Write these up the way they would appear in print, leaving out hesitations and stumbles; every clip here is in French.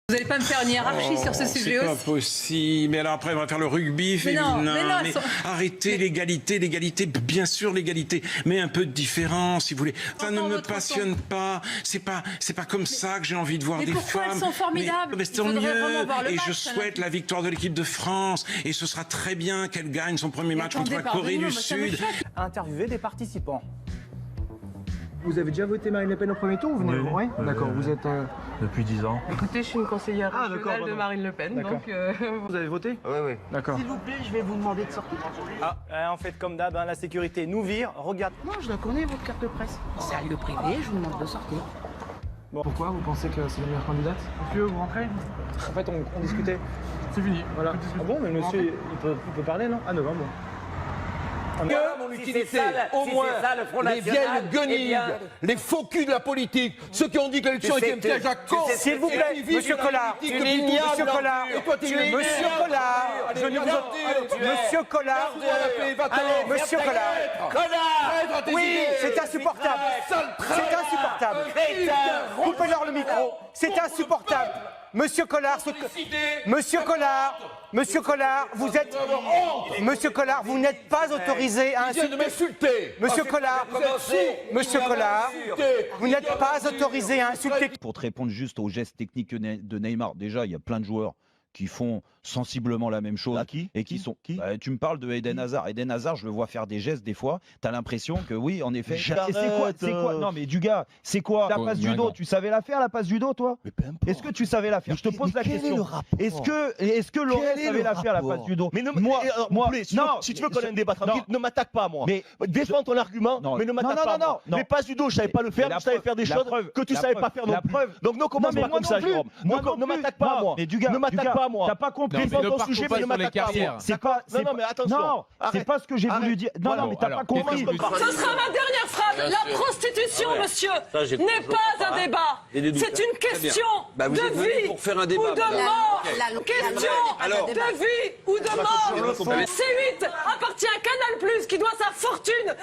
Vous n'allez pas me faire une hiérarchie sur ce sujet aussi. C'est pas possible. Mais alors après, on va faire le rugby féminin. Mais arrêtez l'égalité. Bien sûr l'égalité, mais un peu de différence, si vous voulez. Ça ne me passionne pas. C'est pas comme ça que j'ai envie de voir des femmes. Mais pourquoi elles sont formidables? Mais tant mieux. Et je souhaite la victoire de l'équipe de France. Et ce sera très bien qu'elle gagne son premier match contre la Corée du Sud. Interviewer des participants. Vous avez déjà voté Marine Le Pen au premier tour ou vous venez de... Oui. D'accord, vous êtes... Depuis 10 ans. Écoutez, je suis une conseillère régionale de Marine Le Pen, donc... Vous avez voté? Oui. D'accord. S'il vous plaît, je vais vous demander de sortir. En fait, comme d'hab, la sécurité nous vire, regarde. Non, je la connais, votre carte de presse. C'est à lieu privé, je vous demande de sortir. Bon. Pourquoi vous pensez que c'est la meilleure candidate? Monsieur, vous rentrez? En fait, on discutait. C'est fini. Voilà. Ah bon, mais monsieur, il peut parler, non? Ah non, bon. Mon utilité, au moins, les vieilles guenilles, les faux culs de la politique, ceux qui ont dit que l'élection était un piège à con. S'il vous plaît, monsieur Collard, monsieur Collard, oui, c'est insupportable. C'est insupportable. Coupez-leur le micro. C'est insupportable. Monsieur Collard, vous n'êtes pas autorisé à insulter. Monsieur Collard, vous n'êtes pas autorisé à insulter. Pour te répondre juste aux gestes techniques de Neymar, déjà, il y a plein de joueurs qui font sensiblement la même chose. Tu me parles de Eden Hazard. Eden Hazard, je le vois faire des gestes des fois. T'as l'impression que oui, en effet. C'est quoi? Non, mais du gars, c'est quoi la passe judo? Tu savais la faire, la passe judo, toi? Est-ce que tu savais la faire? Je te pose la question. Est-ce que Laurent savait la faire, la passe judo? Mais si tu veux qu'on ait un débat tranquille, ne m'attaque pas, moi. Défends ton argument, mais ne m'attaque pas. Non. Mais pas judo, je savais pas le faire, je savais faire des choses que tu savais pas faire non plus. Donc ne commence pas comme ça, Jérôme. Ne m'attaque pas, moi. Ne m'attaque pas, moi. T'as pas compris. Défends ton sujet, mais ne m'attaque pas, moi. Non, mais attention. Non, c'est pas ce que j'ai voulu dire. Non, mais t'as pas compris. Ce sera ma dernière phrase. La prostitution, monsieur, n'est pas un débat. C'est une question de vie ou de mort. Question de vie ou de mort. C8 appartient à Canal+, qui doit sa fortune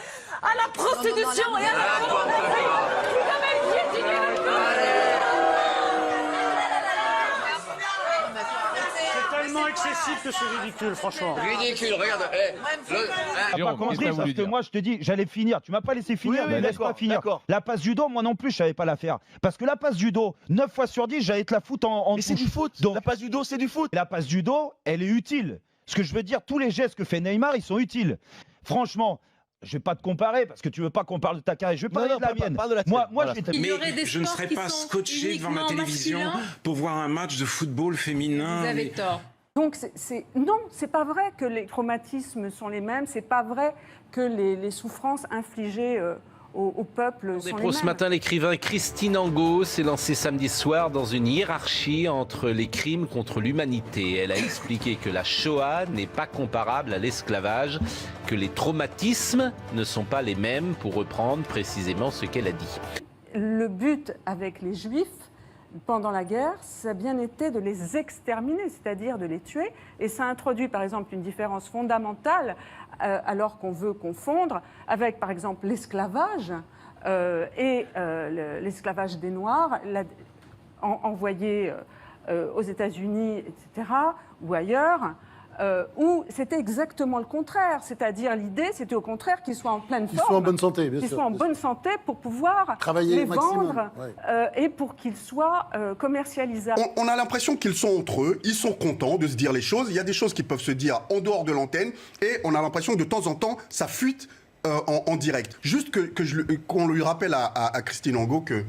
à la prostitution et à la pornographie. Vous avez piétiné le peuple. Tellement excessif que c'est ridicule, franchement. Ridicule, regarde. T'as pas compris parce que moi je te dis, j'allais finir. Tu m'as pas laissé finir, mais laisse pas finir. La passe judo, moi non plus, je savais pas la faire. Parce que la passe judo, 9 fois sur 10, j'allais te la foutre en Mais c'est du foot. Donc, la passe judo, c'est du foot. La passe judo, elle est utile. Ce que je veux dire, tous les gestes que fait Neymar, ils sont utiles. Franchement. Je vais pas te comparer parce que tu veux pas qu'on parle de ta carrière. Je vais parler de la mienne. Mais je ne serais pas scotché devant ma télévision pour voir un match de football féminin. Vous avez tort. Donc non, c'est pas vrai que les traumatismes sont les mêmes. C'est pas vrai que les souffrances infligées au peuple sont les mêmes. Ce matin, l'écrivain Christine Angot s'est lancée samedi soir dans une hiérarchie entre les crimes contre l'humanité. Elle a expliqué que la Shoah n'est pas comparable à l'esclavage, que les traumatismes ne sont pas les mêmes, pour reprendre précisément ce qu'elle a dit. Le but avec les Juifs pendant la guerre, ça a bien été de les exterminer, c'est-à-dire de les tuer. Et ça introduit par exemple une différence fondamentale alors qu'on veut confondre avec par exemple l'esclavage et l'esclavage des Noirs envoyés aux États-Unis, etc., ou ailleurs. Où c'était exactement le contraire, c'est-à-dire l'idée c'était au contraire qu'ils soient en pleine forme, qu'ils soient en bonne santé, bien sûr, qu'ils soient en bonne santé pour pouvoir travailler les au maximum, vendre et pour qu'ils soient commercialisables. On a l'impression qu'ils sont entre eux, ils sont contents de se dire les choses, il y a des choses qui peuvent se dire en dehors de l'antenne et on a l'impression que de temps en temps ça fuite en direct. Juste qu'on lui rappelle à Christine Angot que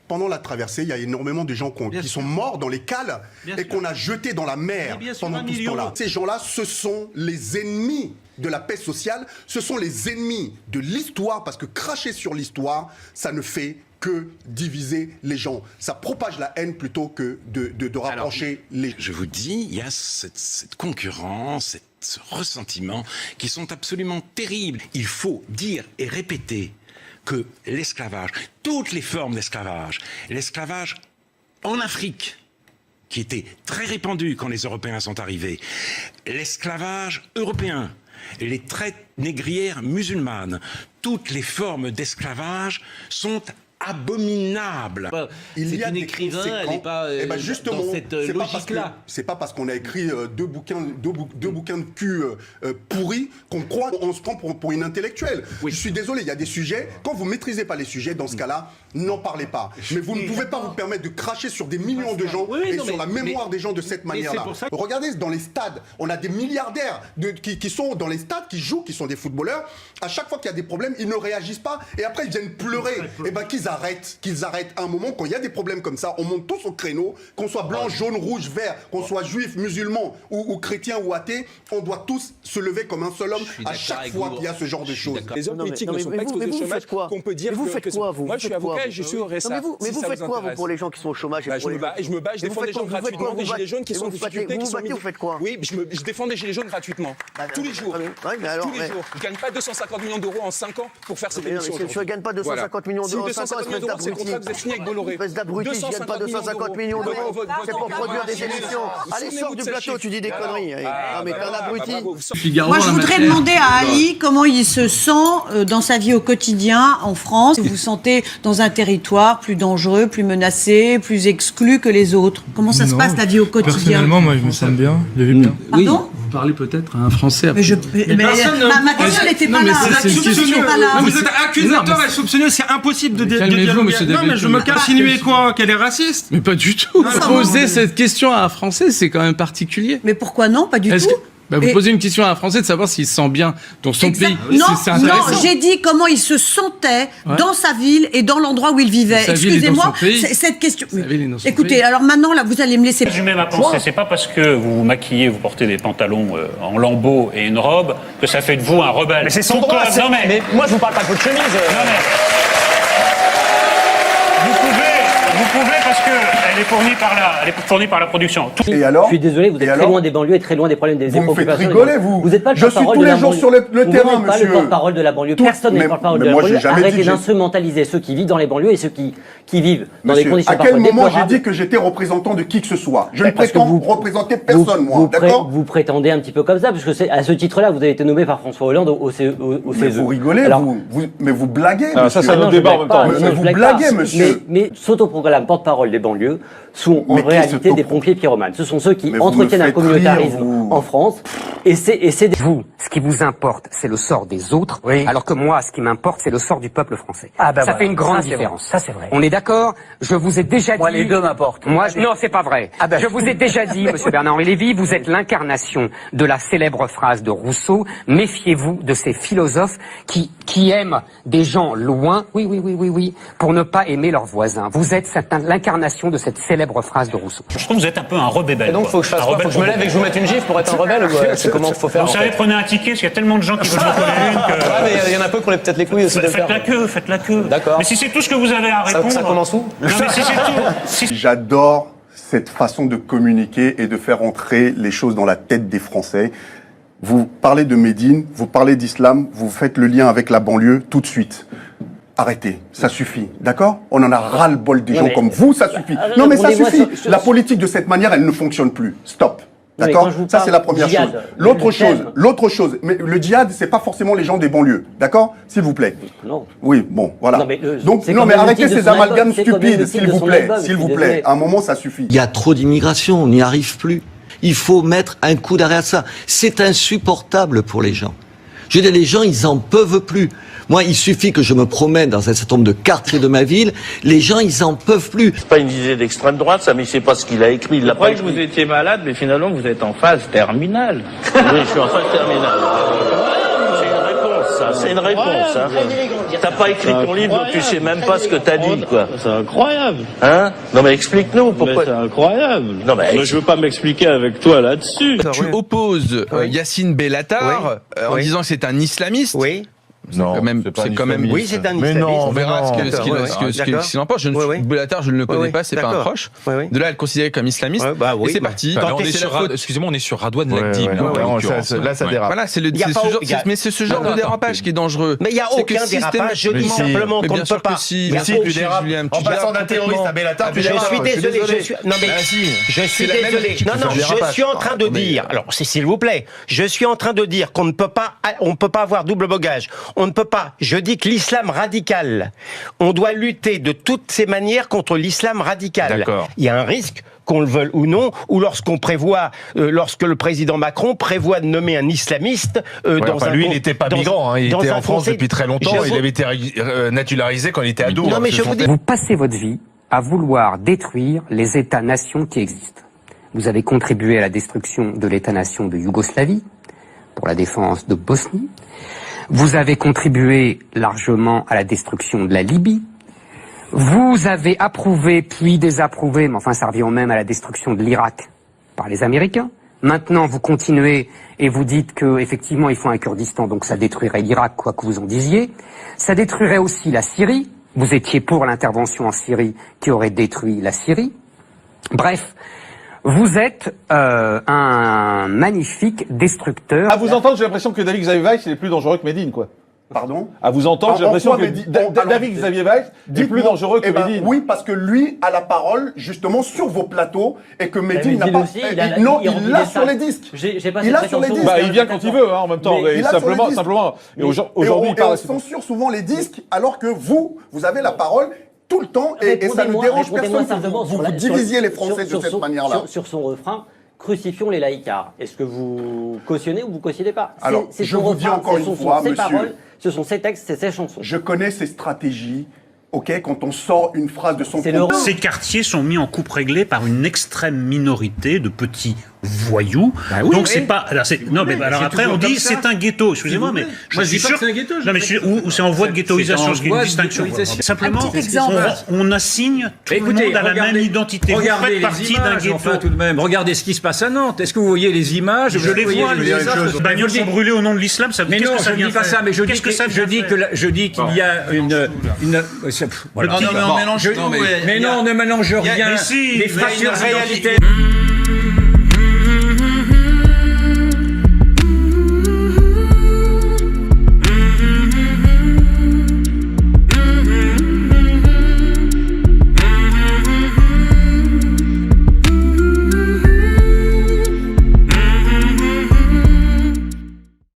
pendant la traversée, il y a énormément de gens qui sont morts dans les cales et qu'on a jetés dans la mer pendant tout ce temps-là. Ces gens-là, ce sont les ennemis de la paix sociale, ce sont les ennemis de l'histoire, parce que cracher sur l'histoire, ça ne fait que diviser les gens. Ça propage la haine plutôt que de rapprocher les gens. Je vous dis, il y a cette concurrence, ce ressentiment qui sont absolument terribles. Il faut dire et répéter que l'esclavage, toutes les formes d'esclavage, l'esclavage en Afrique, qui était très répandu quand les Européens sont arrivés, l'esclavage européen, les traites négrières musulmanes, toutes les formes d'esclavage sont abominable. Il y a une écrivain, elle n'est pas justement, dans cette logique-là. C'est pas parce qu'on a écrit deux bouquins de cul pourris qu'on croit on se prend pour une intellectuelle. Je suis désolé, il y a des sujets, quand vous maîtrisez pas les sujets, dans ce cas-là, n'en parlez pas. Mais vous ne pouvez pas vous permettre de cracher sur des millions de gens sur la mémoire des gens de cette manière-là. Regardez, dans les stades, on a des milliardaires qui sont dans les stades, qui jouent, qui sont des footballeurs. À chaque fois qu'il y a des problèmes, ils ne réagissent pas et après ils viennent pleurer. Et ben qu'ils arrêtent. À un moment, quand il y a des problèmes comme ça, on monte tous au créneau, qu'on soit blanc, jaune, rouge, vert, qu'on soit juif, musulman ou chrétien ou athée, on doit tous se lever comme un seul homme à chaque fois qu'il y a ce genre de choses. Les hommes politiques ne sont pas exposés au chômage qu'on peut dire vous faites quoi, vous? Moi, je suis avocat et je suis au RSA. Mais vous faites quoi, vous, pour les gens qui sont au chômage? Je me bats, je défends des gens gratuitement, des gilets jaunes qui sont en difficulté. Vous faites quoi? Oui, je défends des gilets jaunes gratuitement. Tous les jours. Tous les jours. Je ne gagne pas 250 millions d'euros en 5 ans pour faire cette émission. Je ne gagne pas 250 millions d'euros en 5 ans, espèce d'abruti. C'est le contrat que vous avez signé avec Bolloré. Espèce d'abruti, je ne gagne pas 250 millions d'euros. C'est pour produire des émissions. Allez, sors du plateau, tu dis des conneries. Non, mais t'es un abruti. Moi, je voudrais demander à Ali comment il se sent dans sa vie au quotidien en France. Vous vous sentez dans un territoire plus dangereux, plus menacé, plus exclu que les autres? Comment ça se passe la vie au quotidien? Personnellement, moi, je me sens bien. Je vais bien. Pardon? Vous parlez peut-être à un Français. Ma question n'était pas là. Vous êtes accusateur et soupçonneux, c'est impossible de dire. Calmez-vous, monsieur David. Non, mais je me cache, insinuer quoi? Qu'elle est raciste? Mais pas du tout. Poser cette question à un Français, c'est quand même particulier. Mais pourquoi non? Pas du tout. Vous posez une question à un Français de savoir s'il se sent bien dans son pays. Non, non, j'ai dit comment il se sentait dans sa ville et dans l'endroit où il vivait. Excusez-moi, cette question. Écoutez, alors maintenant, là, vous allez me laisser. Résumer ma pensée, c'est pas parce que vous vous maquillez, vous portez des pantalons en lambeaux et une robe que ça fait de vous un rebelle. Mais c'est son droit. Mais moi, je vous parle pas de votre chemise. Non, mais... Vous pouvez parce que elle est fournie par la production. Et alors? Je suis désolé, vous êtes très loin des banlieues et très loin des problèmes des préoccupations. Vous me faites rigoler, vous. Vous n'êtes pas le porte-parole de la banlieue. Je suis tous les jours sur le terrain, monsieur. Vous n'êtes pas le porte-parole de la banlieue. Personne n'est porte-parole de la banlieue. Arrêtez d'instrumentaliser ceux qui vivent dans les banlieues et ceux qui vivent dans des conditions parfois déplorables. À quel moment j'ai dit que j'étais représentant de qui que ce soit? Je ne prétends représenter personne, moi. D'accord? Vous prétendez un petit peu comme ça, parce que à ce titre-là, vous avez été nommé par François Hollande au CESE. Mais vous rigolez, mais vous blaguez, monsieur. Ça, c'est un débat en même temps. Mais vous blaguez, monsieur. Mais s'autoproclament porte-parole des banlieues sont en réalité des pompiers pyromanes. Ce sont ceux qui entretiennent un communautarisme en France. Et c'est vous, ce qui vous importe, c'est le sort des autres, alors que moi, ce qui m'importe, c'est le sort du peuple français. Ça fait une grande différence. Ça, c'est vrai. On est d'accord? Je vous ai déjà dit... Moi, les deux m'importent. Non, c'est pas vrai. Je vous ai déjà dit, monsieur Bernard-Henri Lévy, vous êtes l'incarnation de la célèbre phrase de Rousseau, méfiez-vous de ces philosophes qui aiment des gens loin, oui, pour ne pas aimer leurs voisins. Vous êtes l'incarnation de cette célèbre phrase de Rousseau. Je trouve que vous êtes un peu un rebelle. Et donc, faut que je fasse quoi? Faut que je me lève et que je vous mette une gifle pour être un rebelle? C'est comment il faut faire? Vous savez, prenez un ticket, parce qu'il y a tellement de gens qui veulent en coller une que... Ouais, mais il y en a peu qui ont peut-être les couilles aussi de faire. Faites la queue. D'accord. Mais si c'est tout ce que vous avez à répondre... Ça commence où? Non, mais si c'est tout... J'adore cette façon de communiquer et de faire entrer les choses dans la tête des Français. Vous parlez de Médine, vous parlez d'islam, vous faites le lien avec la banlieue tout de suite. Arrêtez, ça suffit, d'accord? On en a ras-le-bol des gens comme vous, ça suffit. Non mais ça suffit. La politique de cette manière, elle ne fonctionne plus. Stop. D'accord? Ça, c'est la première chose. L'autre chose, mais le djihad, c'est pas forcément les gens des banlieues. D'accord? S'il vous plaît. Non. Oui, bon, voilà. Donc, mais arrêtez ces amalgames stupides, s'il vous plaît. S'il vous plaît. À un moment, ça suffit. Il y a trop d'immigration, on n'y arrive plus. Il faut mettre un coup d'arrêt à ça. C'est insupportable pour les gens. Je veux dire, les gens, ils en peuvent plus. Moi, il suffit que je me promène dans un certain nombre de quartiers de ma ville, les gens, ils en peuvent plus. C'est pas une idée d'extrême droite, ça, mais c'est pas ce qu'il a écrit. Il l'a pas écrit. Je croyais que vous étiez malade, mais finalement, vous êtes en phase terminale. Oui, je suis en phase terminale. C'est une réponse, ça. C'est une réponse, hein. T'as pas écrit ton livre, donc tu sais même pas ce que t'as dit, quoi. C'est incroyable. Hein? Non, mais explique-nous pourquoi. C'est incroyable. Non, mais je veux pas m'expliquer avec toi là-dessus. Tu opposes Yassine Bellatar en disant que c'est un islamiste. Oui. Non, c'est quand même. Oui, c'est un islamiste. Mais non, on verra ce qu'il en pense. Bellatar, je ne le connais pas, c'est pas un proche. De là, à le considérer comme islamiste. Et c'est parti. Excusez-moi, on est sur Radouane Lagdi. Là, ça dérape. Voilà, mais c'est ce genre de dérapage qui est dangereux. Mais il n'y a aucun dérapage. Je dis simplement qu'on ne peut pas. Si tu dérapes en passant d'un terroriste à Bellatar, tu dérapes. Je suis désolé. Non, mais je suis désolé. Non, je suis en train de dire. Alors, s'il vous plaît, je suis en train de dire qu'on ne peut pas avoir double bogage. On ne peut pas. Je dis que l'islam radical, on doit lutter de toutes ces manières contre l'islam radical. D'accord. Il y a un risque, qu'on le veuille ou non, ou lorsqu'on prévoit, lorsque le président Macron prévoit de nommer un islamiste dans un... Lui, il n'était pas migrant, hein, il était en France depuis très longtemps, il avait été naturalisé quand il était ado. Non, mais vous passez votre vie à vouloir détruire les États-nations qui existent. Vous avez contribué à la destruction de l'État-nation de Yougoslavie, pour la défense de Bosnie. Vous avez contribué largement à la destruction de la Libye. Vous avez approuvé, puis désapprouvé, mais enfin ça revient même à la destruction de l'Irak par les Américains. Maintenant, vous continuez et vous dites que effectivement il faut un Kurdistan, donc ça détruirait l'Irak, quoi que vous en disiez. Ça détruirait aussi la Syrie. Vous étiez pour l'intervention en Syrie qui aurait détruit la Syrie. Bref, vous êtes un magnifique destructeur. À vous entendre, j'ai l'impression que David Xavier Weiss, il est plus dangereux que Médine, quoi. Pardon? À vous entendre, j'ai l'impression que David Xavier Weiss est plus dangereux que Médine. Oui, parce que lui a la parole justement sur vos plateaux et que Médine n'a pas. Aussi, il l'a sur les disques. Il a sur les disques. Bah, il vient quand il veut, hein, en même temps. Mais simplement. Et aujourd'hui, il parle. On censure souvent les disques alors que vous avez la parole tout le temps et ça ne dérange personne que vous divisiez les Français de cette manière-là. Sur son refrain. Crucifions les laïcards. Est-ce que vous cautionnez ou vous cautionnez pas? Alors, je vous dis encore une fois, monsieur, paroles, ce sont ses textes, c'est ses chansons. Je connais ses stratégies. Ok, quand on sort une phrase de son propos. Ces quartiers sont mis en coupe réglée par une extrême minorité de petits voyous. Bah oui, donc c'est pas. Alors non, mais alors après on dit c'est un ghetto. Excusez-moi, mais moi je suis sûr. Non, mais ou c'est en voie de ghettoisation, ce qui est une distinction. Simplement, on assigne tout le monde à la même identité. Regardez les images, enfin tout de même. Regardez ce qui se passe à Nantes. Est-ce que vous voyez les images? Je les vois. Les bagnoles sont brûlées au nom de l'islam. Mais non, je ne dis pas ça. Mais je dis qu'il y a une. Mais non, ne mélange rien. Mais non, ne mélange rien. Les fractures identitaires.